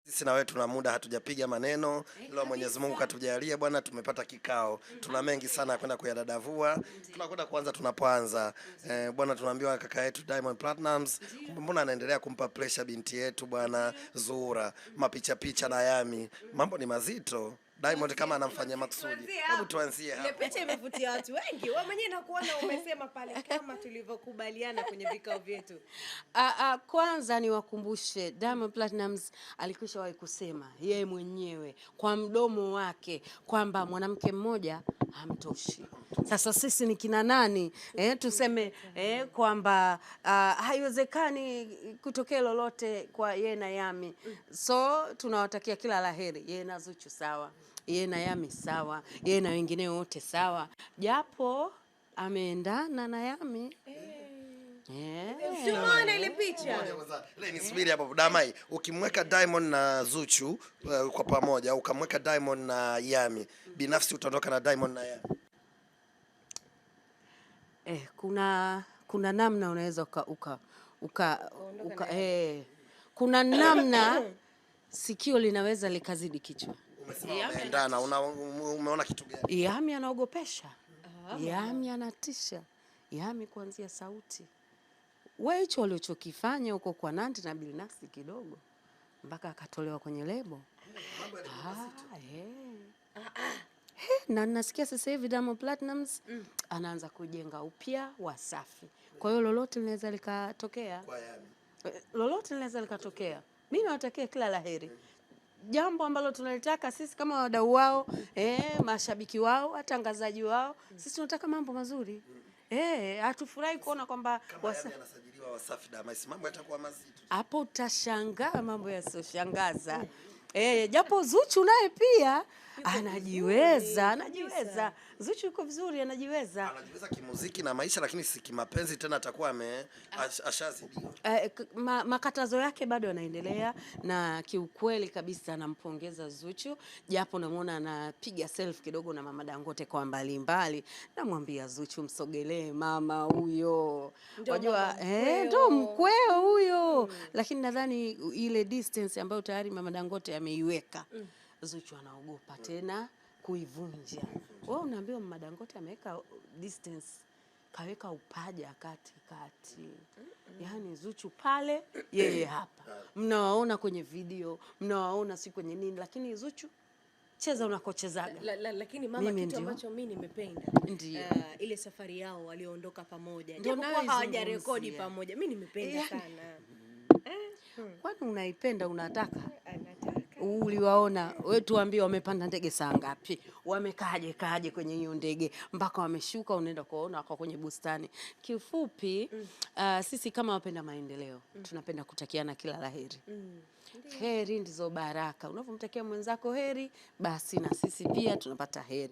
Sisi na wewe tuna muda hatujapiga maneno. Leo Mwenyezi Mungu katujalia bwana, tumepata kikao. Tuna mengi sana ya kwenda kuyadadavua. Tunakwenda kuanza tunapoanza. Bwana, tunaambiwa kaka yetu Diamond Platnumz mbona anaendelea kumpa pressure binti yetu bwana Zuhura. Mapicha picha na Yami. Mambo ni mazito. Diamond kama anamfanyia makusudi. Hebu tuanzie hapo. Ile picha imevutia watu wengi. Wewe mwenyewe nakuona umesema pale kama tulivyokubaliana kwenye vikao vyetu. Kwanza niwakumbushe Diamond Platnumz alikwishawahi kusema yeye mwenyewe kwa mdomo wake kwamba mwanamke mmoja hamtoshi. Sasa sisi ni kina nani tuseme kwamba haiwezekani kutokea lolote kwa yeye na Yami. So tunawatakia kila laheri. Yeye na Zuchu sawa, yeye na Yami sawa, yeye na wengine wote sawa, japo ameendana na Yami. Usione ile picha. Leo nisubiri hapo Damai. Ukimweka Diamond na Zuchu kwa pamoja, ukamweka Diamond na Yami, binafsi utaondoka na Diamond na Yami? Kuna namna unaweza kuna namna sikio linaweza likazidi kichwa. Umeendana, umeona kitu gani? Yami anaogopesha. Yami anatisha. Yami kuanzia sauti. Wewe hicho ulichokifanya huko kwa Nandy na Billnass kidogo mpaka akatolewa kwenye lebo. Na nasikia sasa hivi Diamond Platnumz anaanza kujenga upya Wasafi. Kwa hiyo lolote linaweza likatokea. Kwa Yami. Lolote linaweza likatokea. Mimi nawatakia kila laheri. Jambo ambalo tunalitaka sisi kama wadau wao, mashabiki wao, watangazaji wao, sisi tunataka mambo mazuri. Hatufurahi kuona kwamba Yami anasajiliwa Wasafi Damai, mambo yatakuwa mazito. Hapo utashangaa mambo yasiyoshangaza. Japo Zuchu naye pia anajiweza. Zuchu yuko vizuri, anajiweza kimuziki na maisha, lakini si kimapenzi tena, atakuwa ashazidiwa. Makatazo yake bado yanaendelea, na kiukweli kabisa anampongeza Zuchu, japo namuona anapiga selfie kidogo na Mama Dangote kwa mbali. Namwambia Zuchu, msogelee mama huyo. Unajua ndo mkweo huyo. Lakini nadhani ile distance ambayo tayari Mama Dangote ameiweka, Zuchu anaogopa tena kuivunja. Wewe unaambiwa Mama Dangote ameweka distance, kaweka upaja katikati. Yaani Zuchu pale, yeye hapa. Mnawaona kwenye video, mnawaona si kwenye nini, lakini Zuchu cheza unakochezaga. Lakini mama, kitu ambacho mimi nimependa ile safari yao walioondoka pamoja. Ndio hawajarekodi pamoja. Mimi nimependa sana. Kwani unaipenda, unataka? Uliwaona wewe, tuambie wamepanda ndege saa ngapi? Wamekaaje kwenye hiyo ndege mpaka wameshuka, unaenda kuona wako kwenye bustani. Kifupi, sisi kama wapenda maendeleo tunapenda kutakiana kila laheri. Heri ndizo baraka. Unapomtakia mwenzako heri, basi na sisi pia tunapata heri.